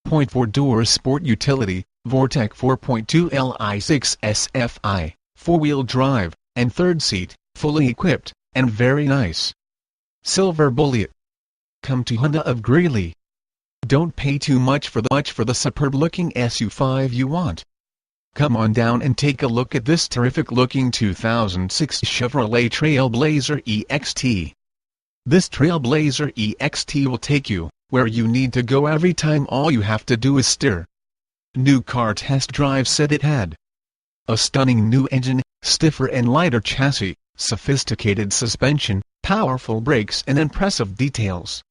4.4-door sport utility, Vortec 4.2 Li6 SFI, 4-wheel drive, and third seat, fully equipped, and very nice. Silver bullet. Come to Honda of Greeley. Don't pay too much for the superb-looking SU5 you want. Come on down and take a look at this terrific-looking 2006 Chevrolet Trailblazer EXT. This Trailblazer EXT will take you where you need to go every time. All you have to do is steer. New car test drive said it had a stunning new engine, stiffer and lighter chassis, sophisticated suspension, powerful brakes and impressive details.